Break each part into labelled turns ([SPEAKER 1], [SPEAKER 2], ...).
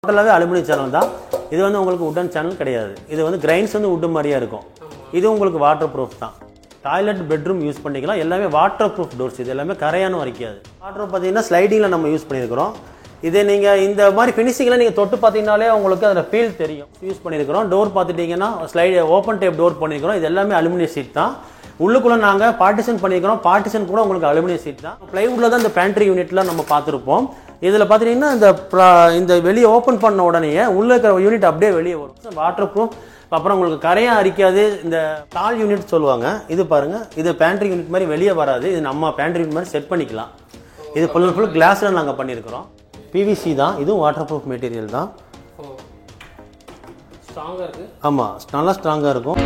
[SPEAKER 1] டோட்டலாகவே aluminium channel தான். இது வந்து உங்களுக்கு உட்டன் சேனல் கிடையாது. இது வந்து கிரைன்ஸ் வந்து உட்டு மாதிரியாக இருக்கும். இது உங்களுக்கு வாட்டர் ப்ரூஃப் தான். டாய்லெட் பெட்ரூம் யூஸ் பண்ணிக்கலாம். எல்லாமே வாட்டர் ப்ரூஃப் டோர்ஸ். இது எல்லாமே கரையானும் வரைக்காது. வாட்டர் பார்த்தீங்கன்னா ஸ்லைடிங்கில் நம்ம யூஸ் பண்ணியிருக்கிறோம். இதே நீங்கள் இந்த மாதிரி ஃபினிஷிங்கில் நீங்கள் தொட்டு பார்த்தீங்கன்னாலே உங்களுக்கு அதில் ஃபீல் தெரியும். யூஸ் பண்ணியிருக்கிறோம். டோர் பார்த்துட்டிங்கன்னா ஸ்லைடு ஓப்பன் டைப் டோர் பண்ணியிருக்கிறோம். இது எல்லாமே அலுமினியம் ஷீட் தான். உள்ளுக்குள்ளே நாங்கள் பார்ட்டிஷன் பண்ணியிருக்கிறோம். பார்ட்டிஷன் கூட உங்களுக்கு அலுமினியம் ஷீட் தான். ப்ளைவுட்டில் தான் இந்த பேண்ட்ரி யூனிட்லாம் நம்ம பார்த்துருப்போம். இதில் பார்த்துட்டிங்கன்னா இந்த வெளியே ஓப்பன் பண்ண உடனே உள்ளே இருக்கிற யூனிட் அப்படியே வெளியே வரும். Water proof. அப்புறம் உங்களுக்கு கரையாக அரிக்காது. இந்த டால் யூனிட் சொல்லுவாங்க. இது பாருங்கள், இது பேண்ட்ரி யூனிட் மாதிரி வெளியே வராது. இது நம்ம பேண்ட்ரி யூனிட் மாதிரி செட் பண்ணிக்கலாம். இது ஃபுல் கிளாஸில் நாங்கள் பண்ணியிருக்கிறோம். பிவிசி தான். இதுவும் வாட்டர் ப்ரூஃப் மெட்டீரியல் தான்.
[SPEAKER 2] ஸ்ட்ராங்காக இருக்குது.
[SPEAKER 1] ஆமாம், நல்லா ஸ்ட்ராங்காக இருக்கும்.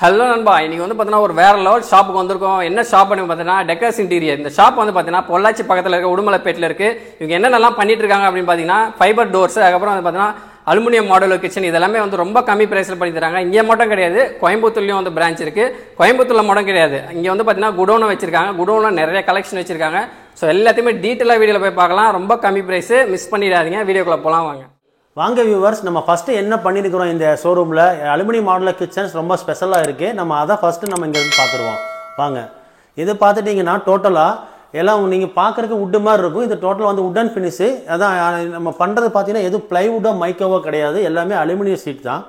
[SPEAKER 2] ஹலோ நண்பா, இன்னைக்கு வந்து பார்த்தீங்கன்னா ஒரு வேற லெவல் ஷாப்புக்கு வந்திருக்கோம். என்ன ஷாப் பார்த்தீங்கன்னா டெக்கர்ஸ் இன்டீரியர். இந்த ஷாப் வந்து பார்த்தீங்கன்னா பொள்ளாச்சி பக்கத்தில் இருக்க உடுமலைப்பேட்டில் இருக்கு. இவங்க என்னென்னலாம் பண்ணிட்டு இருக்காங்க அப்படின்னு பார்த்தீங்கன்னா ஃபைபர் டோர்ஸ், அதுக்கப்புறம் வந்து பார்த்தீங்கன்னா அலுமினியம் மாடல் கிச்சன், இதெல்லாமே வந்து ரொம்ப கம்மி பிரைஸில் பண்ணி தராங்க. இங்கே மட்டும் கிடையாது, கோயம்புத்தூர்லேயும் வந்து பிரான்ச் இருக்கு. கோயம்புத்தூர்ல மட்டும் கிடையாது, இங்கே வந்து பார்த்தீங்கன்னா குடோனை வச்சிருக்காங்க. குடோனில் நிறைய கலெக்ஷன் வச்சிருக்காங்க. ஸோ எல்லாத்தையுமே டீட்டெயிலாக வீடியோவில் போய் பார்க்கலாம். ரொம்ப கம்மி பிரைஸ், மிஸ் பண்ணிடாதீங்க. வீடியோக்குள்ள போகலாம் வாங்க.
[SPEAKER 1] வாங்க வியூவர்ஸ், நம்ம ஃபஸ்ட்டு என்ன பண்ணியிருக்கிறோம் இந்த ஷோரூமில் அலுமினியம் மாடல் கிச்சன்ஸ் ரொம்ப ஸ்பெஷலாக இருக்குது. நம்ம அதை ஃபஸ்ட்டு நம்ம இங்கே வந்து பார்த்துருவோம். வாங்க, இது பார்த்துட்டிங்கன்னா டோட்டலாக எல்லாம் நீங்கள் பார்க்குறதுக்கு உட்டு மாதிரி இருக்கும். இது டோட்டலாக வந்து உட்டன் ஃபினிஷு. அதான் நம்ம பண்ணுறது பார்த்தீங்கன்னா எதுவும் ப்ளைவுட்டோ மைக்கோவோ கிடையாது. எல்லாமே அலுமினியம் ஷீட் தான்.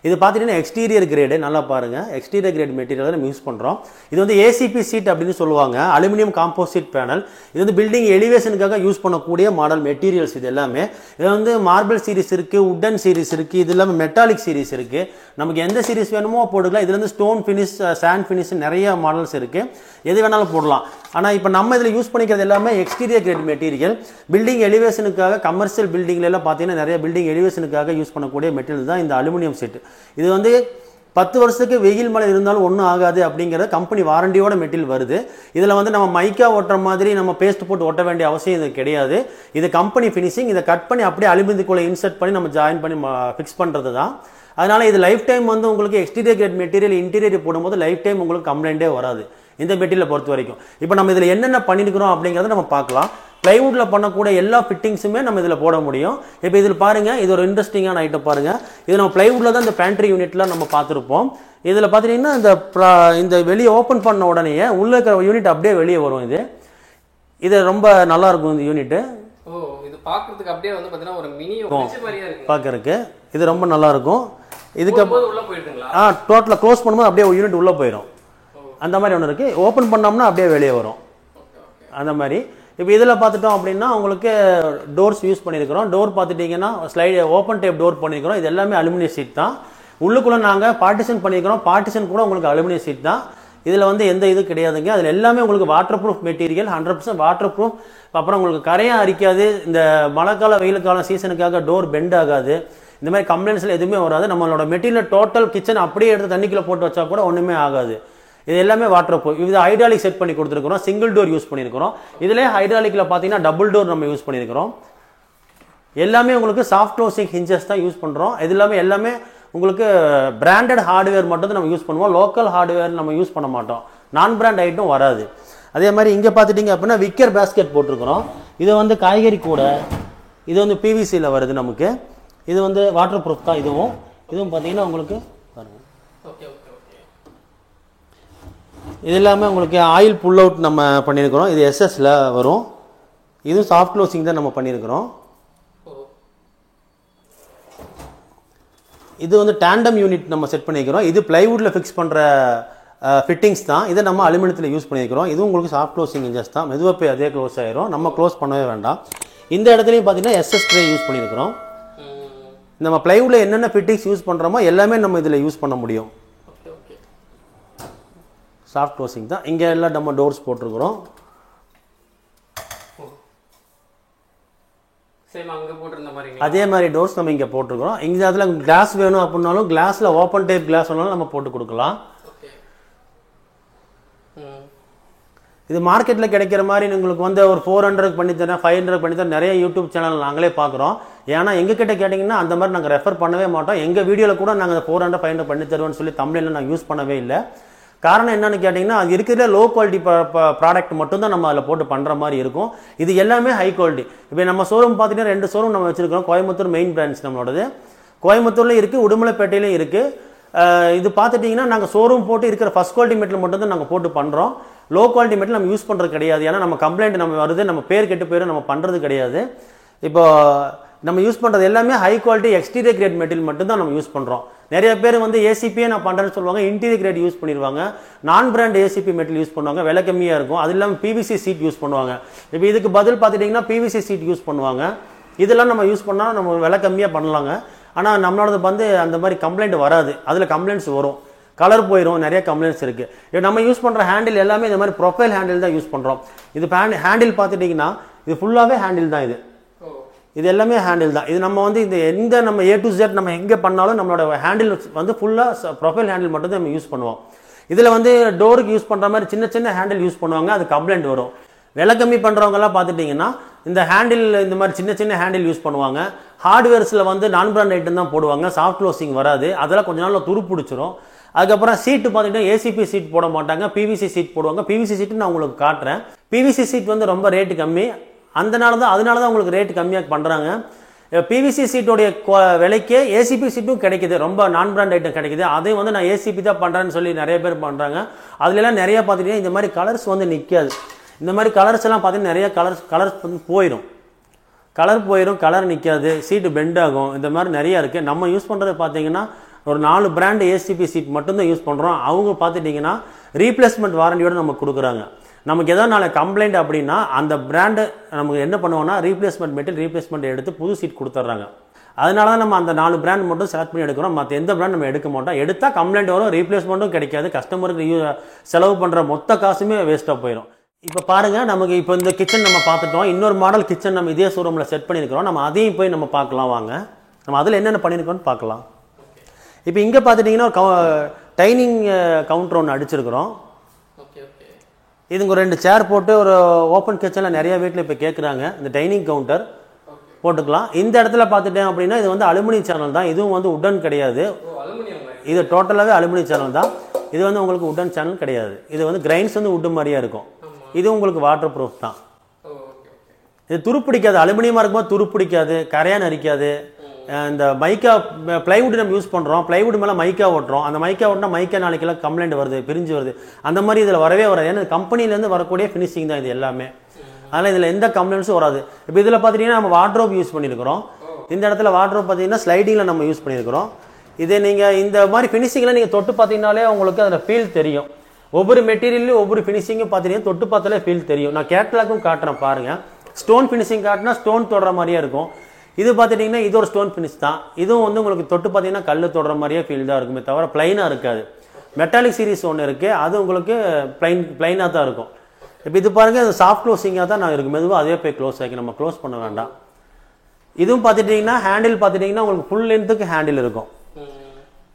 [SPEAKER 1] இது பார்த்துட்டிங்கன்னா எக்ஸ்டீரியர் கிரேடு. நல்லா பாருங்கள், எக்ஸ்டீரியர் கிரேட் மெட்டீரியல் தான் நம்ம யூஸ் பண்ணுறோம். இது வந்து ஏசிபி சீட் அப்படின்னு சொல்லுவாங்க, அலுமினியம் காம்போசிட் பேனல். இது வந்து பில்டிங் எலிவேஷனுக்காக யூஸ் பண்ணக்கூடிய மாடல் மெட்டீரியல்ஸ். இது எல்லாமே இது வந்து மார்பிள் சீரிஸ் இருக்குது, உட்டன் சீரிஸ் இருக்குது, இது இல்லாமல் மெட்டாலிக் சீரிஸ் இருக்குது. நமக்கு எந்த சீரிஸ் வேணுமோ போட்டுக்கலாம். இதுல இருந்து ஸ்டோன் ஃபினிஷ், சாண்ட் ஃபினிஷ் நிறைய மாடல்ஸ் இருக்குது. எது வேணாலும் போடலாம். ஆனால் இப்போ நம்ம இதில் யூஸ் பண்ணிக்கிறது எல்லாமே எக்ஸ்டீரியர் கிரேட் மெட்டீரியல். பில்டிங் எலிவேஷனுக்காக, கமர்ஷியல் பில்டிங்ல எல்லாம் பார்த்தீங்கன்னா நிறைய பில்டிங் எலிவேஷனுக்காக யூஸ் பண்ணக்கூடிய மெட்டீரியல் தான் இந்த அலுமினியம் சீட். இது வந்து 10 வருஷத்துக்கு வெயில் மழை இருந்தாலும் ஒன்றும் ஆகாது அப்படிங்கிற கம்பெனி வாரண்டியோட மெட்டீரியல் வருது. இதில் வந்து நம்ம மைக்கா ஒட்டுற மாதிரி நம்ம பேஸ்ட் போட்டு ஒட்ட வேண்டிய அவசியம் இது கிடையாது. இது கம்பெனி ஃபினிஷிங். இதை கட் பண்ணி அப்படியே அலுமினியத்துக்குள்ளே இன்சர்ட் பண்ணி நம்ம ஜாயின் பண்ணி ஃபிக்ஸ் பண்ணுறது தான். அதனால் இது லைஃப் டைம் வந்து உங்களுக்கு எக்ஸ்டீரியர் கிரேட் மெட்டீரியல் இன்டீரியர் போடும்போது லைஃப் டைம் உங்களுக்கு கம்ப்ளைண்டே வராது இந்த மெட்டீரியலை பொறுத்த வரைக்கும். இப்போ நம்ம இதில் என்னென்ன பண்ணியிருக்கிறோம் அப்படிங்கிறத நம்ம பார்க்கலாம். ப்ளைவுட்டில் பண்ணக்கூடிய எல்லா ஃபிட்டிங்ஸுமே நம்ம இதில் போட முடியும். இப்போ இதில் பாருங்கள், இது ஒரு இன்ட்ரெஸ்டிங்கான ஐட்டம் பாருங்கள். இது நம்ம ப்ளைவுட்டில் தான் இந்த பேண்ட்ரி யூனிட்லாம் நம்ம பார்த்துருப்போம். இதில் பார்த்துட்டிங்கன்னா இந்த வெளியே ஓப்பன் பண்ண உடனே உள்ளே இருக்கிற யூனிட் அப்படியே வெளியே வரும். இது ரொம்ப நல்லாயிருக்கும் இந்த யூனிட்டு.
[SPEAKER 2] இது பார்க்கறதுக்கு அப்படியே வந்து பார்த்தீங்கன்னா ஒரு மினி மாதிரியே இருக்கு
[SPEAKER 1] பார்க்கறதுக்கு. இது ரொம்ப நல்லாயிருக்கும். இதுக்கு
[SPEAKER 2] உள்ள போயிடுங்களா?
[SPEAKER 1] டோட்டலாக க்ளோஸ் பண்ணும்போது அப்படியே ஒரு யூனிட் உள்ளே போயிடும். அந்த மாதிரி ஒன்று இருக்குது. ஓப்பன் பண்ணோம்னா அப்படியே வெளியே வரும். அந்த மாதிரி இப்போ இதில் பார்த்துட்டோம் அப்படின்னா உங்களுக்கு டோர்ஸ் யூஸ் பண்ணியிருக்கிறோம். டோர் பார்த்துட்டிங்கன்னா ஸ்லைடு ஓப்பன் டைப் டோர் பண்ணியிருக்கிறோம். இது எல்லாமே அலுமினியம் ஷீட் தான். உள்ளுக்குள்ளே நாங்கள் பார்ட்டிஷன் பண்ணியிருக்கிறோம். பார்ட்டிஷன் கூட உங்களுக்கு அலுமினியம் ஷீட் தான். இதில் வந்து எந்த இது கிடையாதுங்க. அதில் எல்லாமே உங்களுக்கு water proof material, 100% water proof. அப்புறம் உங்களுக்கு கரையாக அரிக்காது. இந்த மழைக்கால வெயிலுக்கால சீசனுக்காக டோர் பெண்ட் ஆகாது. இந்த மாதிரி கம்ப்ளைண்ட்ஸில் எதுவுமே வராது. நம்மளோட மெட்டீரியல் டோட்டல் கிச்சன் அப்படியே எடுத்து தண்ணிக்குள்ளே போட்டு வச்சா கூட ஒன்றுமே ஆகாது. இது எல்லாமே வாட்டர் ப்ரூஃப். இது ஹைட்ராலிக் செட் பண்ணி கொடுத்துருக்கிறோம். சிங்கிள் டோர் யூஸ் பண்ணியிருக்கிறோம். இதிலே ஹைட்ராலிக்கில் பார்த்தீங்கன்னா டபுள் டோர் நம்ம யூஸ் பண்ணியிருக்கிறோம். எல்லாமே உங்களுக்கு சாஃப்ட் க்ளோசிங் ஹிஞ்சஸ் தான் யூஸ் பண்ணுறோம். இது எல்லாமே உங்களுக்கு பிராண்டட் ஹார்ட்வேர் மட்டும் தான் நம்ம யூஸ் பண்ணுவோம். லோக்கல் ஹார்ட்வேர் நம்ம யூஸ் பண்ண மாட்டோம். நான் பிராண்ட் ஐட்டம் வராது. அதே மாதிரி இங்கே பார்த்துட்டிங்க அப்படின்னா விக்கர் பேஸ்கெட் போட்டிருக்கிறோம். இது வந்து காய்கறி கூட. இது வந்து பிவிசியில் வருது நமக்கு. இது வந்து வாட்டர் ப்ரூஃப் தான். இதுவும் பார்த்தீங்கன்னா உங்களுக்கு பாருங்கள். இது எல்லாமே உங்களுக்கு ஆயில் புல் அவுட் நம்ம பண்ணியிருக்கிறோம். இது எஸ்எஸ்ல வரும். இதுவும் சாஃப்ட் க்ளோசிங் தான் நம்ம பண்ணியிருக்கிறோம். இது வந்து டேண்டம் யூனிட் நம்ம செட் பண்ணியிருக்கிறோம். இது பிளைவுட்டில் ஃபிக்ஸ் பண்ணுற ஃபிட்டிங்ஸ் தான். இதை நம்ம அலுமினியத்தில் யூஸ் பண்ணியிருக்கிறோம். இதுவும் உங்களுக்கு சாஃப்ட் க்ளோசிங் இன்ஜஸ் தான். மெதுவாக போய் அதே க்ளோஸ் ஆயிரும். நம்ம க்ளோஸ் பண்ணவே வேண்டாம். இந்த இடத்துலையும் பார்த்தீங்கன்னா எஸ்எஸ் ட்ரே யூஸ் பண்ணியிருக்கிறோம். நம்ம பிளைவுட்டில் என்னென்ன ஃபிட்டிங்ஸ் யூஸ் பண்ணுறோமோ எல்லாமே நம்ம இதில் யூஸ் பண்ண முடியும். சாஃப்ட் க்ளோசிங் தான். இங்கே எல்லாம் நம்ம டோர்ஸ் போட்டிருக்கிறோம். அதே மாதிரி டோர்ஸ் நம்ம இங்கே போட்டிருக்கிறோம். இங்கே அதில் கிளாஸ் வேணும் அப்படின்னாலும் கிளாஸில் ஓப்பன் டைப் கிளாஸ் வேணாலும் நம்ம போட்டு கொடுக்கலாம். இது மார்க்கெட்டில் கிடைக்கிற மாதிரி உங்களுக்கு வந்து ஒரு 400 பண்ணித்தரேன், 500 பண்ணித்தரேன் நிறைய யூடியூப் சேனல் நாங்களே பார்க்குறோம். ஏன்னா எங்ககிட்ட கேட்டிங்கன்னா அந்த மாதிரி நாங்கள் ரெஃபர் பண்ணவே மாட்டோம். எங்கள் வீடியோவில் கூட நாங்கள் 400 500 பண்ணி தருவோம்னு சொல்லி தமிழில் நாங்கள் யூஸ் பண்ணவே இல்லை. காரணம் என்னன்னு கேட்டிங்கன்னா அது இருக்கிற லோ குவாலிட்டி ப்ராடக்ட் மட்டும் தான் நம்ம அதில் போட்டு பண்ணுற மாதிரி இருக்கும். இது எல்லாமே ஹை குவாலிட்டி. இப்போ நம்ம ஷோரூம் பார்த்திங்கன்னா 2 ஷோரூம் நம்ம வச்சுருக்கோம். கோயம்புத்தூர் மெயின் பிரான்ச் நம்மளோடது, கோயம்புத்தூர்லையும் இருக்குது, உடுமலைப்பேட்டையிலையும் இருக்குது. இது பார்த்துட்டிங்கன்னா நாங்கள் ஷோரூம் போட்டு இருக்கிற ஃபஸ்ட் குவாலிட்டி மெட்டீரியல் மட்டும் தான் நாங்கள் போட்டு பண்ணுறோம். லோ குவாலிட்டி மெட்டீரியல் நம்ம யூஸ் பண்ணுறது கிடையாது. ஏன்னா நம்ம கம்ப்ளைண்ட் நம்ம வருது, நம்ம பேர் கெட்டு போயிடும், நம்ம பண்ணுறது கிடையாது. இப்போ நம்ம யூஸ் பண்ணுறது எல்லாமே high quality exterior grade material மட்டும் தான் நம்ம யூஸ் பண்ணுறோம். நிறைய பேர் வந்து ஏசிபியே நான் பண்ணுறேன்னு சொல்லுவாங்க, இன்டீரியர் கிரேட் யூஸ் பண்ணிடுவாங்க. நான் பிராண்ட் ஏசிபி மெட்டீரியல் யூஸ் பண்ணுவாங்க, விலை கம்மியாக இருக்கும். அது இல்லாமல் பிவிசி சீட் யூஸ் பண்ணுவாங்க. இப்போ இதுக்கு பதில் பார்த்துட்டிங்கன்னா பிவிசி சீட் யூஸ் பண்ணுவாங்க. இதெல்லாம் நம்ம யூஸ் பண்ணால் நம்ம விலை கம்மியாக பண்ணலாங்க. ஆனால் நம்மளோடது வந்து அந்த மாதிரி கம்ப்ளைண்ட் வராது. அதில் கம்ப்ளைண்ட்ஸ் வரும், கலர் போயிடும், நிறைய கம்ப்ளைண்ட்ஸ் இருக்குது. இப்போ நம்ம யூஸ் பண்ணுற ஹேண்டில் எல்லாமே இந்த மாதிரி ப்ரொஃபைல் ஹேண்டில் தான் யூஸ் பண்ணுறோம். இது ஹேண்டில் பார்த்துட்டிங்கன்னா இது ஃபுல்லாகவே ஹேண்டில் தான். இது எல்லாமே ஹேண்டில் தான். இது நம்ம வந்து இந்த எந்த நம்ம A to Z நம்ம எங்கே பண்ணாலும் நம்மளோட ஹேண்டில் வந்து ஃபுல்லாக ப்ரொஃபைல் ஹேண்டில் மட்டும் தான் நம்ம யூஸ் பண்ணுவோம். இதில் வந்து டோருக்கு யூஸ் பண்ணுற மாதிரி சின்ன சின்ன ஹேண்டில் யூஸ் பண்ணுவாங்க, அது கம்ப்ளைண்ட் வரும். விலை கம்மி பண்ணுறவங்கலாம் பார்த்துட்டிங்கன்னா இந்த ஹேண்டில் இந்த மாதிரி சின்ன சின்ன ஹேண்டில் யூஸ் பண்ணுவாங்க. ஹார்ட்வேர்ஸில் வந்து நான் பிராண்ட் ஐட்டம் தான் போடுவாங்க, சாஃப்ட் க்ளோசிங் வராது. அதெல்லாம் கொஞ்ச நாளில் துரு பிடிச்சிரும். அதுக்கப்புறம் சீட்டு பார்த்துக்கிட்டா ஏசிபி சீட் போட மாட்டாங்க, பிவிசி சீட் போடுவாங்க. பிவிசி சீட்டு நான் உங்களுக்கு காட்டுறேன். பிவிசி சீட் வந்து ரொம்ப ரேட்டு கம்மி, அதனால தான் உங்களுக்கு ரேட்டு கம்மியாக பண்ணுறாங்க. பிவிசி சீட்டோடைய விலைக்கே ஏசிபி சீட்டும் கிடைக்குது, ரொம்ப நான் பிராண்ட் ஐட்டம் கிடைக்குது. அதையும் வந்து நான் ஏசிபி தான் பண்ணுறேன்னு சொல்லி நிறைய பேர் பண்ணுறாங்க. அதுலலாம் நிறைய பார்த்துட்டிங்கன்னா இந்த மாதிரி கலர்ஸ் வந்து நிற்காது. இந்த மாதிரி கலர்ஸ் எல்லாம் பார்த்தீங்கன்னா நிறைய கலர்ஸ் வந்து போயிடும், கலர் நிற்காது, சீட்டு பெண்ட் ஆகும். இந்த மாதிரி நிறையா இருக்குது. நம்ம யூஸ் பண்ணுறது பார்த்தீங்கன்னா ஒரு 4 பிராண்ட் ஏசிபி சீட் மட்டும்தான் யூஸ் பண்ணுறோம். அவங்க பார்த்துட்டிங்கன்னா ரீப்ளேஸ்மெண்ட் வாரண்டியோடு நமக்கு கொடுக்குறாங்க. நமக்கு எதாவது நாளை கம்ப்ளைண்ட் அப்படின்னா அந்த பிராண்டு நமக்கு என்ன பண்ணுவோம்னா ரீப்ளேஸ்மெண்ட் எடுத்து புது சீட் கொடுத்துட்றாங்க. அதனால தான் நம்ம அந்த 4 பிராண்ட் மட்டும் செலக்ட் பண்ணி எடுக்கிறோம். மற்ற எந்த பிராண்ட் நம்ம எடுக்க மாட்டோம். எடுத்தால் கம்ப்ளைண்ட் வரும், ரீப்ளேஸ்மெண்ட்டும் கிடைக்காது, கஸ்டமருக்கு செலவு பண்ணுற மொத்த காசுமே வேஸ்ட்டாக போயிடும். இப்போ பாருங்கள், நமக்கு இப்போ இந்த கிச்சன் நம்ம பார்த்துட்டோம். இன்னொரு மாடல் கிச்சன் நம்ம இதே ஷோரூமில் செட் பண்ணியிருக்கிறோம். நம்ம அதையும் போய் நம்ம பார்க்கலாம் வாங்க. நம்ம அதில் என்னென்ன பண்ணியிருக்கோம்னு பார்க்கலாம். இப்போ இங்கே பார்த்துட்டிங்கன்னா டைனிங் கவுண்டர் ஒன்று அடிச்சிருக்கிறோம். இதுங்க 2 சேர் போட்டு ஒரு ஓப்பன் கிச்சனில் நிறைய வீட்டில் இப்போ கேட்குறாங்க. இந்த டைனிங் கவுண்டர் போட்டுக்கலாம். இந்த இடத்துல பார்த்துட்டேன் அப்படின்னா இது வந்து அலுமினியம் சேனல் தான். இதுவும் வந்து உடன் கிடையாது, இது டோட்டலாகவே அலுமினியம் சேனல் தான். இது வந்து உங்களுக்கு உடன் சேனல் கிடையாது. இது வந்து கிரைன்ஸ் வந்து உட்டு மாதிரியா இருக்கும். இது உங்களுக்கு வாட்டர் ப்ரூஃப் தான். இது துருப்பிடிக்காது, அலுமினியமாக இருக்கும்போது துருப்பிடிக்காது, கரையான் அரிக்காது. இந்த மைக்கா பிளைவுட் நம்ம யூஸ் பண்ணுறோம், பிளைவுட் மேலே மைக்கா ஓட்டுறோம். அந்த மைக்கா ஓட்டினா மைக்கா நாளைக்கெல்லாம் கம்ப்ளைண்ட் வருது, பிரிஞ்சு வருது. அந்த மாதிரி இதில் வரவே வராது. ஏன்னா கம்பெனிலேருந்து வரக்கூடிய ஃபினிஷிங் தான் இது எல்லாமே. அதனால் இதில் எந்த கம்ப்ளைண்ட்ஸும் வராது. இப்போ இதில் பார்த்துட்டிங்கன்னா நம்ம வார்ட்ரோப் யூஸ் பண்ணியிருக்கிறோம். இந்த இடத்துல வார்ட்ரோப் பார்த்தீங்கன்னா ஸ்லைடிங்கில் நம்ம யூஸ் பண்ணியிருக்கிறோம். இதே நீங்கள் இந்த மாதிரி ஃபினிஷிங்கில் நீங்கள் தொட்டு பார்த்தீங்கன்னாலே உங்களுக்கு அதில் ஃபீல் தெரியும். ஒவ்வொரு மெட்டீரியல்லையும் ஒவ்வொரு ஃபினிஷிங்கும் பார்த்தீங்கன்னா தொட்டு பார்த்தாலே ஃபீல் தெரியும். நான் கேட்லாக்கும் காட்டுறேன் பாருங்கள். ஸ்டோன் ஃபினிஷிங் காட்டினா ஸ்டோன் தொடுற மாதிரியே இருக்கும். இது பார்த்துட்டிங்கன்னா இது ஒரு ஸ்டோன் ஃபினிஷ் தான். இதுவும் வந்து உங்களுக்கு தொட்டு பார்த்தீங்கன்னா கல் தொடுற மாதிரியே ஃபீல் தான் இருக்குமே தவிர பிளைனாக இருக்காது. மெட்டாலிக் சீரிஸ் ஒன்று இருக்குது, அது உங்களுக்கு பிளைனாக தான் இருக்கும். இப்போ இது பாருங்கள், அது சாஃப்ட் க்ளோசிங்காக தான் நான் இருக்குது. மெதுவாக அதே போய் க்ளோஸ் ஆகி நம்ம க்ளோஸ் பண்ண வேண்டாம். இதுவும் பார்த்துட்டிங்கன்னா ஹேண்டில் பார்த்துட்டிங்கன்னா உங்களுக்கு ஃபுல் லென்த்துக்கு ஹேண்டில் இருக்கும்.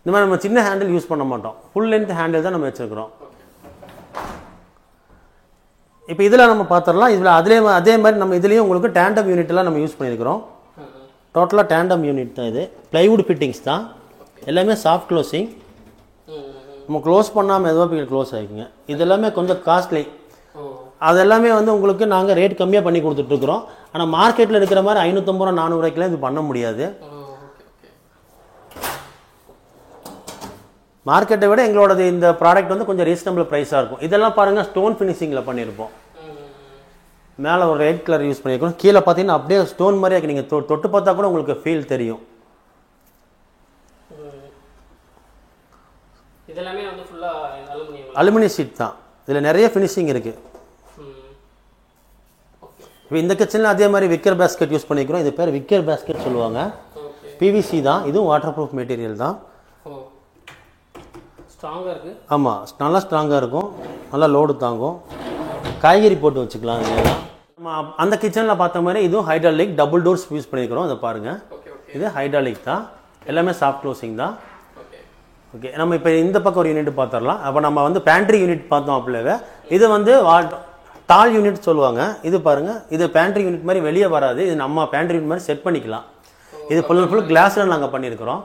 [SPEAKER 1] இந்த மாதிரி நம்ம சின்ன ஹேண்டில் யூஸ் பண்ண மாட்டோம், ஃபுல் லென்த் ஹேண்டில் தான் நம்ம வச்சுருக்கிறோம். இப்போ இதில் நம்ம பார்த்துடலாம். இதில் அதே மாதிரி நம்ம இதுலேயும் உங்களுக்கு டேண்டம் யூனிட்லாம் நம்ம யூஸ் பண்ணியிருக்கிறோம். டோட்டலாக டேண்டம் யூனிட் தான். இது பிளைவுட் ஃபிட்டிங்ஸ் தான், எல்லாமே சாஃப்ட் க்ளோசிங். நம்ம க்ளோஸ் பண்ணாமல் எதுவாக போய் க்ளோஸ் ஆகிக்குங்க. இது எல்லாமே கொஞ்சம் காஸ்ட்லி. அது எல்லாமே வந்து உங்களுக்கு நாங்கள் ரேட் கம்மியாக பண்ணி கொடுத்துட்ருக்குறோம். ஆனால் மார்க்கெட்டில் இருக்கிற மாதிரி 550 ரூபா 400 ரூபாய்க்குலாம் இது பண்ண முடியாது. மார்க்கெட்டை விட எங்களோடது இந்த ப்ராடக்ட் வந்து கொஞ்சம் ரீசனபிள் ப்ரைஸாக இருக்கும். இதெல்லாம் பாருங்கள் ஸ்டோன் ஃபினிஷிங்கில் பண்ணியிருப்போம். மேலே ஒரு ரெட் கலர் யூஸ் பண்ணியிருக்கோம், கீழே பார்த்தீங்கன்னா அப்படியே ஸ்டோன் மாதிரியே இருக்குது. நீங்கள் தொட்டு பார்த்தா கூட உங்களுக்கு ஃபீல் தெரியும்.
[SPEAKER 2] இதெல்லாமே வந்து ஃபுல்லாக
[SPEAKER 1] அலுமினியம் ஷீட் தான். இதில் நிறைய ஃபினிஷிங் இருக்குது. இப்போ இந்த கிச்சனில் அதே மாதிரி விக்கர் பேஸ்கெட் யூஸ் பண்ணிக்கிறோம். இது பேர் விக்கர் பேஸ்கெட் சொல்லுவாங்க. பிவிசி தான், இதுவும் வாட்டர் ப்ரூஃப் மெட்டீரியல் தான்.
[SPEAKER 2] ஸ்ட்ராங்காக இருக்குது.
[SPEAKER 1] ஆமாம், நல்லா ஸ்ட்ராங்காக இருக்கும், நல்லா லோடு தாங்கும். காய்கறி போட்டு வச்சுக்கலாம். நம்ம அந்த கிச்சனில் பார்த்த மாதிரி இதுவும் ஹைட்ராலிக் டபுள் டோர்ஸ் யூஸ் பண்ணியிருக்கிறோம். இதை பாருங்கள், இது ஹைட்ராலிக் தான், எல்லாமே சாஃப்ட் க்ளோசிங் தான். ஓகே, நம்ம இப்போ இந்த பக்கம் ஒரு யூனிட் பார்த்துடலாம். அப்போ நம்ம வந்து பேண்ட்ரி யூனிட் பார்த்தோம். அப்படியே இது வந்து டால் யூனிட் சொல்லுவாங்க. இது பாருங்கள், இது பேண்ட்ரி யூனிட் மாதிரி வெளியே வராது. இது நம்ம பேண்ட்ரி யூனிட் மாதிரி செட் பண்ணிக்கலாம். இது ஃபுல் கிளாஸில் நாங்கள் பண்ணியிருக்கிறோம்.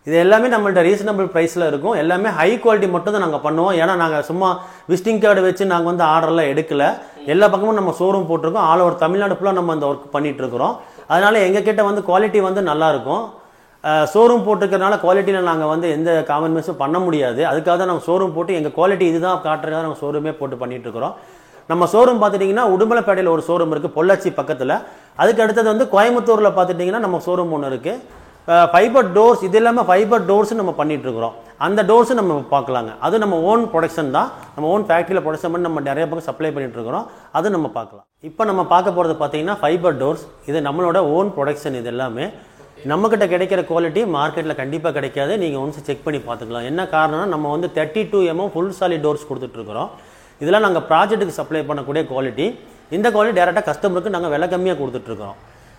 [SPEAKER 1] இது எல்லாமே நம்மள்ட்ட ரீசனபிள் ப்ரைஸில் இருக்கும். எல்லாமே ஹை குவாலிட்டி மட்டும் தான் நாங்கள் பண்ணுவோம். ஏன்னா நாங்கள் சும்மா விசிட்டிங் கார்டு வச்சு நாங்கள் வந்து ஆர்டர்லாம் எடுக்கல. எல்லா பக்கமும் நம்ம ஷோரூம் போட்டிருக்கோம். ஆல் ஓவர் தமிழ்நாடு ஃபுல்லாக நம்ம அந்த ஒர்க் பண்ணிட்டு இருக்கிறோம். அதனால எங்ககிட்ட வந்து குவாலிட்டி வந்து நல்லா இருக்கும். ஷோரூம் போட்டிருக்கிறதுனால குவாலிட்டியில் நாங்கள் வந்து எந்த காம்ப்ரமைஸும் பண்ண முடியாது. அதுக்காக தான் நம்ம ஷோரூம் போட்டு எங்கள் குவாலிட்டி இதுதான் காட்டுறதுக்காக நம்ம ஷோரூமே போட்டு பண்ணிட்டு இருக்கிறோம். நம்ம ஷோரூம் பார்த்துட்டிங்கன்னா உடுமலைப்பேட்டையில் ஒரு ஷோரூம் இருக்குது, பொள்ளாச்சி பக்கத்தில். அதுக்கு அடுத்தது வந்து கோயம்புத்தூரில் பார்த்துட்டிங்கன்னா நம்ம ஷோரூம் ஒன்று இருக்குது. ஃபைபர் டோர்ஸ், இது எல்லாமே ஃபைபர் டோர்ஸ் நம்ம பண்ணிட்டு இருக்கிறோம். அந்த டோர்ஸ் நம்ம பார்க்கலாங்க. அது நம்ம ஓன் ப்ரொடக்ஷன் தான். நம்ம ஓன் ஃபேக்ட்ரியில் ப்ரொடக்ஷன் பண்ணி நம்ம நிறைய பக்கம் சப்ளை பண்ணிட்டு இருக்கிறோம். அது நம்ம பார்க்கலாம். இப்போ நம்ம பார்க்க போகிறது பார்த்தீங்கன்னா ஃபைபர் டோர்ஸ். இது நம்மளோட ஓன் ப்ரொடக்ஷன். இது எல்லாமே நம்மக்கிட்ட கிடைக்கிற குவாலிட்டி மார்க்கெட்டில் கண்டிப்பாக கிடைக்காது. நீங்கள் ஒன்ஸ் செக் பண்ணி பார்த்துக்கலாம். என்ன காரணம்னா நம்ம வந்து 32 mm ஃபுல் சாலிட் டோர்ஸ் கொடுத்துட்ருக்குறோம். இதெல்லாம் நாங்கள் ப்ராஜெக்ட்டுக்கு சப்ளை பண்ணக்கூடிய குவாலிட்டி. இந்த குவாலிட்டி டேரெக்டாக கஸ்டமருக்கு நாங்கள் விலை கம்மியாக கொடுத்துட்ருக்கோம்.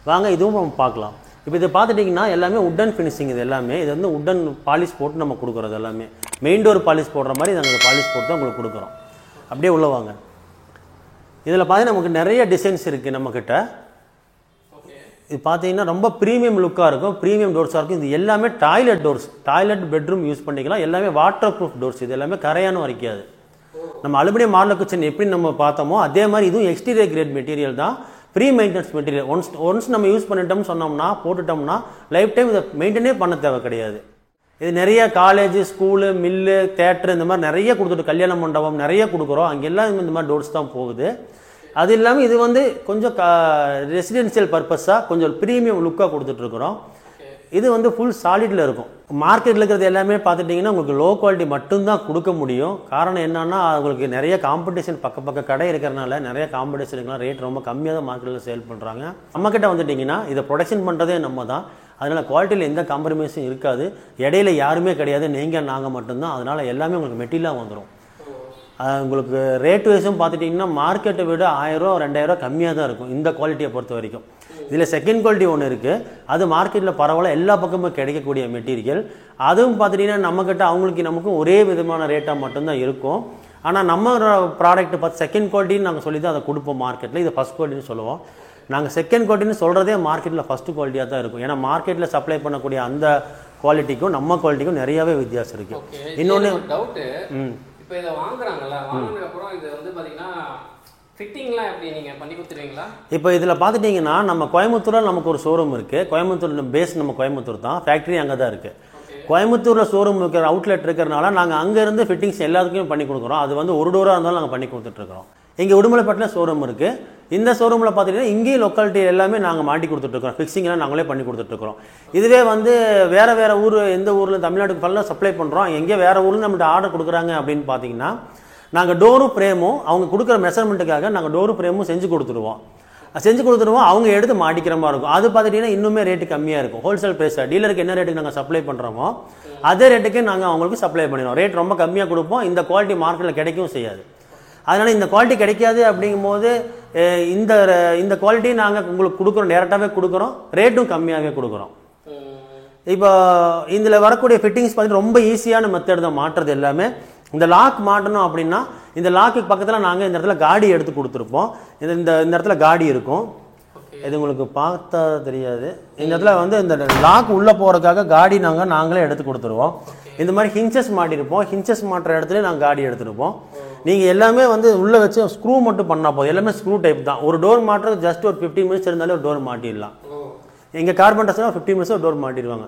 [SPEAKER 1] வாங்க இதுவும் நம்ம பார்க்கலாம். இப்போ இதை பார்த்துட்டிங்கன்னா எல்லாமே உட்டன் ஃபினிஷிங். இது எல்லாமே இது வந்து உட்டன் பாலிஷ் போட்டு நம்ம கொடுக்குறது. எல்லாமே மெயின் டோர் பாலிஷ் போடுற மாதிரி நாங்கள் பாலிஷ் போட்டு தான் உங்களுக்கு கொடுக்குறோம். அப்படியே உள்ள வாங்க. இதில் பார்த்தீங்கன்னா நமக்கு நிறைய டிசைன்ஸ் இருக்குது நம்மக்கிட்ட. இது பார்த்தீங்கன்னா ரொம்ப ப்ரீமியம் லுக்காக இருக்கும், ப்ரீமியம் டோர்ஸாக இருக்கும். இது எல்லாமே toilet doors, toilet bedroom use பண்ணிக்கலாம். எல்லாமே வாட்டர் ப்ரூஃப் டோர்ஸ். இது எல்லாமே கரையானும் வரைக்காது. நம்ம அலுமினியம் மாடல் கிச்சன் எப்படி நம்ம பார்த்தோமோ அதே மாதிரி இதுவும் எக்ஸ்டீரியர் கிரேட் மெட்டீரியல் தான். Free maintenance material. ஒன்ஸ் நம்ம யூஸ் பண்ணிட்டோம்னு சொன்னோம்னா போட்டுட்டோம்னா லைஃப் டைம் இதை மெயின்டைனே பண்ண தேவை கிடையாது. இது நிறைய காலேஜ், ஸ்கூலு, மில்லு, தேட்டர் இந்த மாதிரி நிறைய கொடுத்துட்டு, கல்யாண மண்டபம் நிறைய கொடுக்குறோம். அங்கே எல்லாம் இந்த மாதிரி டோர்ஸ் தான் போகுது. அது இல்லாமல் இது வந்து கொஞ்சம் ரெசிடென்ஷியல் பர்பஸாக கொஞ்சம் ப்ரீமியம் லுக்காக கொடுத்துட்ருக்குறோம். இது வந்து ஃபுல் சாலிடில் இருக்கும். மார்க்கெட்டில் இருக்கிறது எல்லாமே பார்த்துட்டிங்கன்னா உங்களுக்கு லோ குவாலிட்டி மட்டும்தான் கொடுக்க முடியும். காரணம் என்னன்னா உங்களுக்கு நிறைய காம்படிஷன், பக்க கடை இருக்கிறனால நிறைய காம்படிஷனுக்குலாம் ரேட் ரொம்ப கம்மியாக தான் மார்க்கெட்டில் சேல் பண்ணுறாங்க. நம்மக்கிட்ட வந்துட்டிங்கன்னா இதை ப்ரொடக்ஷன் பண்ணுறதே நம்ம தான். அதனால் குவாலிட்டியில் எந்த காம்ப்ரமைஸும் இருக்காது. இடையில யாருமே கிடையாது, நீங்கள் நாங்கள் மட்டும்தான். அதனால் எல்லாமே உங்களுக்கு மெட்டீரியலாக வந்துடும். உங்களுக்கு ரேட் வைஸும் பார்த்துட்டிங்கன்னா மார்க்கெட்டை விட 1000 2000 கம்மியாக தான் இருக்கும் இந்த குவாலிட்டியை பொறுத்த வரைக்கும். இதில் செகண்ட் குவாலிட்டி ஒன்று இருக்குது. அது மார்க்கெட்டில் பரவாயில்ல, எல்லா பக்கமும் கிடைக்கக்கூடிய மெட்டீரியல். அதுவும் பார்த்துட்டிங்கன்னா நம்மக்கிட்ட அவங்களுக்கு நமக்கும் ஒரே விதமான ரேட்டாக மட்டும்தான் இருக்கும். ஆனால் நம்ம ப்ராடக்ட் பார்த்து செகண்ட் குவாலிட்டின்னு நாங்கள் சொல்லி தான் அதை கொடுப்போம் மார்க்கெட்டில். இது ஃபஸ்ட் குவாலிட்டின்னு சொல்லுவோம். நாங்கள் செகண்ட் குவாலிட்டின்னு சொல்கிறதே மார்க்கெட்டில் ஃபஸ்ட்டு குவாலிட்டியாக தான் இருக்கும். ஏன்னா மார்க்கெட்டில் சப்ளை பண்ணக்கூடிய அந்த குவாலிட்டிக்கும் நம்ம குவாலிட்டிக்கும் நிறையாவே வித்தியாசம் இருக்குது. இன்னொன்று
[SPEAKER 2] டவுட்டு, இப்போ இதை வாங்குறாங்கல்ல, வாங்கினதுக்கு அப்புறம் இது வந்து பார்த்தீங்கன்னா ஃபிட்டிங்லாம் எப்படி நீங்கள் பண்ணி கொடுத்துருவீங்களா?
[SPEAKER 1] இப்போ இதில் பார்த்துட்டிங்கன்னா நம்ம கோயம்புத்தூரில் நமக்கு ஒரு ஷோரூம் இருக்குது. கோயம்புத்தூர் பேஸ் நம்ம கோயம்புத்தூர் தான், ஃபேக்ட்ரி அங்கே தான் இருக்குது. கோயம்புத்தூரில் ஷோரூம் இருக்கிற அவுட்லெட் இருக்கிறனால நாங்கள் அங்கேருந்து ஃபிட்டிங்ஸ் எல்லாத்துக்கும் பண்ணி கொடுக்குறோம். அது வந்து ஒரு டோராக இருந்தாலும் நாங்கள் பண்ணி கொடுத்துட்ருக்குறோம். இங்கே உடுமலைப்பேட்டையில் ஷோரூம் இருக்குது. இந்த ஷோரூமில் பார்த்துட்டிங்கன்னா இங்கேயும் லொக்காலிட்டி எல்லாமே நாங்கள் மாட்டி கொடுத்துட்ருக்கோம். ஃபிக்ஸிங்லாம் நாங்களே பண்ணி கொடுத்துட்ருக்குறோம். இதுவே வந்து வேறு ஊர், எந்த ஊரில் தமிழ்நாட்டுக்கு ஃபுல்லாக சப்ளை பண்ணுறோம். எங்கே வேறு ஊரில் நம்மகிட்ட ஆர்டர் கொடுக்குறாங்க அப்படின்னு பார்த்தீங்கன்னா நாங்கள் டோரும் ஃப்ரேமும் அவங்க கொடுக்குற மெஷர்மெண்ட்டுக்காக நாங்கள் டோரும் ஃப்ரேமும் செஞ்சு கொடுத்துருவோம். அவங்க எடுத்து மாட்டிக்கிற மாதிரி இருக்கும். அது பார்த்துட்டிங்கன்னா இன்னுமே ரேட்டு கம்மியாக இருக்கும். ஹோல்சேல் ப்ரைஸாக டீலருக்கு என்ன ரேட்டுக்கு நாங்கள் சப்ளை பண்ணுறோமோ அதே ரேட்டுக்கு நாங்கள் அவங்களுக்கு சப்ளை பண்ணிடுவோம். ரேட் ரொம்ப கம்மியாக கொடுப்போம். இந்த குவாலிட்டி மார்க்கெட்டில் கிடைக்கவும் செய்யாது. அதனால் இந்த குவாலிட்டி கிடைக்காது அப்படிங்கும்போது இந்த குவாலிட்டி நாங்கள் உங்களுக்கு கொடுக்குறோம், டேரெக்டாகவே கொடுக்குறோம், ரேட்டும் கம்மியாகவே கொடுக்குறோம். இப்போ இதில் வரக்கூடிய ஃபிட்டிங்ஸ் பார்த்திங்கன்னா ரொம்ப ஈஸியான மெத்தட் தான் மாட்டுறது எல்லாமே. இந்த லாக் மாட்டணும் அப்படின்னா இந்த லாக்குக்கு பக்கத்தில் நாங்கள் இந்த இடத்துல காடி எடுத்து கொடுத்துருப்போம். இந்த இடத்துல காடி இருக்கும். இது உங்களுக்கு பார்த்தா தெரியாது. இந்த இடத்துல வந்து இந்த லாக் உள்ளே போகிறதுக்காக காடி நாங்களே எடுத்து கொடுத்துருவோம். இந்த மாதிரி ஹிஞ்சஸ் மாட்டிருப்போம். ஹிஞ்சஸ் மாட்டுற இடத்துல நாங்கள் காடி எடுத்துருப்போம். நீங்கள் எல்லாமே வந்து உள்ளே வச்சு ஸ்க்ரூ மட்டும் பண்ணால் போதும். எல்லாமே ஸ்க்ரூ டைப் தான். ஒரு டோர் மாட்டுறது ஜஸ்ட் ஒரு 15 மினிட்ஸ் இருந்தாலே ஒரு டோர் மாட்டிடலாம். எங்கள் கார்பெண்டர்ஸ்லாம் 15 மினிட்ஸ் ஒரு டோர் மாட்டிடுவாங்க.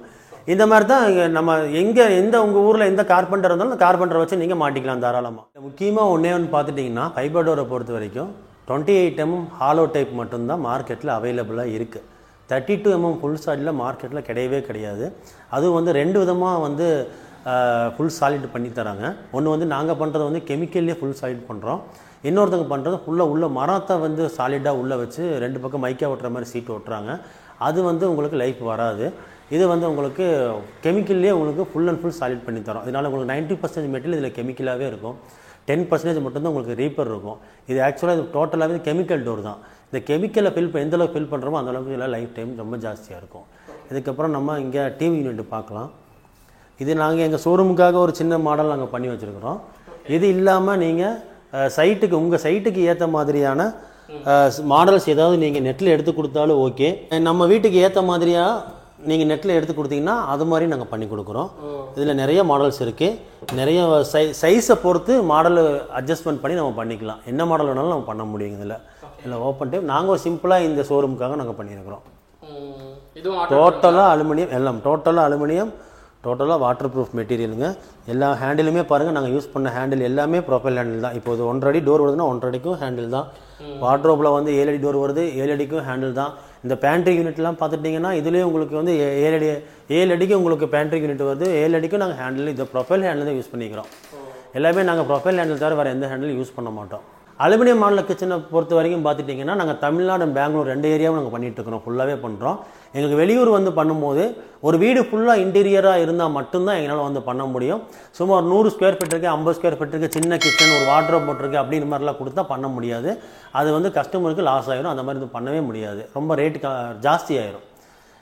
[SPEAKER 1] இந்த மாதிரி தான் நம்ம எந்த உங்கள் ஊரில் எந்த கார்பெண்டர் இருந்தாலும் அந்த கார்பெண்டரை வச்சு நீங்கள் மாட்டிக்கலாம் தாராளமாக. முக்கியமாக ஒன்று பார்த்துட்டிங்கன்னா ஃபைபர் டோரை பொறுத்த வரைக்கும் 28 mm ஹாலோ டைப் மட்டும்தான் மார்க்கெட்டில் அவைலபிளாக இருக்குது. 32 mm ஃபுல் சாலிடில் மார்க்கெட்டில் கிடையவே கிடையாது. அதுவும் வந்து 2 விதமாக வந்து ஃபுல் சாலிட் பண்ணி தராங்க. ஒன்று வந்து நாங்கள் பண்ணுறது வந்து கெமிக்கல்லே ஃபுல் சாலிட் பண்ணுறோம். இன்னொருத்தவங்க பண்ணுறது ஃபுல்லாக உள்ள மரத்தை வந்து சாலிடாக உள்ளே வச்சு 2 பக்கம் மைக்கா ஓட்டுற மாதிரி சீட் ஓட்டுறாங்க. அது வந்து உங்களுக்கு லைஃப் வராது. இது வந்து உங்களுக்கு கெமிக்கல்லே உங்களுக்கு ஃபுல் அண்ட் ஃபுல் சாலிட் பண்ணி தரோம். இதனால் உங்களுக்கு 90% மெட்டீரியல் இதில் கெமிக்கலாகவே இருக்கும். 10% மட்டும்தான் உங்களுக்கு ரீப்பர் இருக்கும். இது ஆக்சுவலாக இது டோட்டலாகவே கெமிக்கல் டோர் தான். இந்த கெமிக்கலை எந்தளவுக்கு ஃபில் பண்ணுறோமோ அந்தளவுக்கு இதெல்லாம் லைஃப் டைம் ரொம்ப ஜாஸ்தியாக இருக்கும். இதுக்கப்புறம் நம்ம இங்கே டிவி யூனிட் பார்க்கலாம். இது நாங்கள் எங்கள் ஷோரூமுக்காக ஒரு சின்ன மாடல் நாங்கள் பண்ணி வச்சுருக்கிறோம். இது இல்லாமல் நீங்கள் சைட்டுக்கு உங்கள் சைட்டுக்கு ஏற்ற மாதிரியான மாடல்ஸ் ஏதாவது நீங்கள் நெட்டில் எடுத்து கொடுத்தாலும் ஓகே. நம்ம வீட்டுக்கு ஏற்ற மாதிரியாக நீங்கள் நெட்டில் எடுத்து கொடுத்தீங்கன்னா அது மாதிரி நாங்கள் பண்ணி கொடுக்குறோம். இதில் நிறைய மாடல்ஸ் இருக்குது. நிறைய சைஸை பொறுத்து மாடல் அட்ஜஸ்ட்மெண்ட் பண்ணி நம்ம பண்ணிக்கலாம். என்ன மாடல் வேணாலும் நம்ம பண்ண முடியும். இதில் ஓப்பன் டைப் நாங்கள் சிம்பிளாக இந்த ஷோரூமுக்காக நாங்கள் பண்ணியிருக்கிறோம். டோட்டலாக அலுமினியம், எல்லாம் டோட்டலாக அலுமினியம், டோட்டலாக வாட்டர் ப்ரூஃப் மெட்டீரியலுங்க. எல்லா ஹேண்டிலுமே பாருங்கள், நாங்கள் யூஸ் பண்ண ஹேண்டில் எல்லாமே ப்ரொஃபைல் ஹேண்டில் தான். இப்போ 1.5 அடி டோர் வருதுன்னா 1.5 அடிக்கும் ஹேண்டில் தான். வார்ட்ரோப்பில் வந்து 7 அடி டோர் வருது, 7 அடிக்கும் ஹேண்டில் தான். இந்த பேண்ட்ரி யூனிட்லாம் பார்த்துட்டிங்கன்னா இதுலேயே உங்களுக்கு வந்து 7 அடிக்கு உங்களுக்கு பேண்ட்ரி யூனிட் வருது, 7 அடிக்கும் நாங்கள் ஹேண்டில் இந்த ப்ரொஃபைல் ஹேண்டில் தான் யூஸ் பண்ணிக்கிறோம். எல்லாமே நாங்கள் ப்ரொஃபைல் ஹேண்டில் தவிர வேறு எந்த ஹேண்டிலும் யூஸ் பண்ண மாட்டோம். அலுமினியம் மாடல் கிச்சனை பொறுத்த வரைக்கும் பார்த்துட்டிங்கன்னா நாங்கள் தமிழ்நாடு பெங்களூர் 2 ஏரியாவும் நாங்கள் பண்ணிகிட்டு இருக்கிறோம். ஃபுல்லாகவே பண்ணுறோம். எங்களுக்கு வெளியூர் வந்து பண்ணும்போது ஒரு வீடு ஃபுல்லாக இன்டீரியராக இருந்தால் மட்டும்தான் எங்களால் வந்து பண்ண முடியும். சும்மா ஒரு 100 ஸ்கொயர் ஃபீட் இருக்குது, 50 ஸ்கொயர் ஃபீட் இருக்குது, சின்ன கிச்சன், ஒரு வார்ட்ரோப் போட்டிருக்கு அப்படின்ற மாதிரிலாம் கொடுத்தா பண்ண முடியாது. அது வந்து கஸ்டமருக்கு லாஸ் ஆகிடும். அந்த மாதிரி பண்ணவே முடியாது. ரொம்ப ரேட்டு ஜாஸ்தி ஆயிரும்.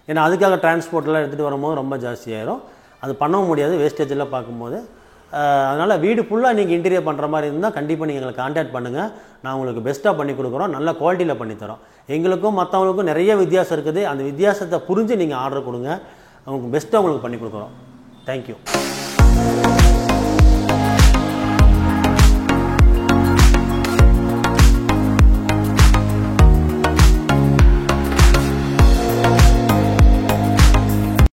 [SPEAKER 1] ஏன்னா அதுக்காக டிரான்ஸ்போர்ட்லாம் எடுத்துகிட்டு வரும்போது ரொம்ப ஜாஸ்தி ஆயிரும். அது பண்ணவும் முடியாது வேஸ்டேஜ் எல்லாம் பார்க்கும்போது. அதனால் வீடு ஃபுல்லாக நீங்கள் இன்டீரியர் பண்ணுற மாதிரி இருந்தால் கண்டிப்பாக நீங்கள் எங்களை கான்டாக்ட் பண்ணுங்கள். நான் உங்களுக்கு பெஸ்ட்டாக பண்ணி கொடுக்குறோம். நல்ல குவாலிட்டியில் பண்ணித்தரோம். எங்களுக்கும் மற்றவங்களுக்கும் நிறைய வித்தியாசம் இருக்குது. அந்த வித்தியாசத்தை புரிஞ்சு நீங்கள் ஆர்டர் கொடுங்க. உங்களுக்கு பெஸ்ட்டாக உங்களுக்கு பண்ணி கொடுக்குறோம். தேங்க்யூ.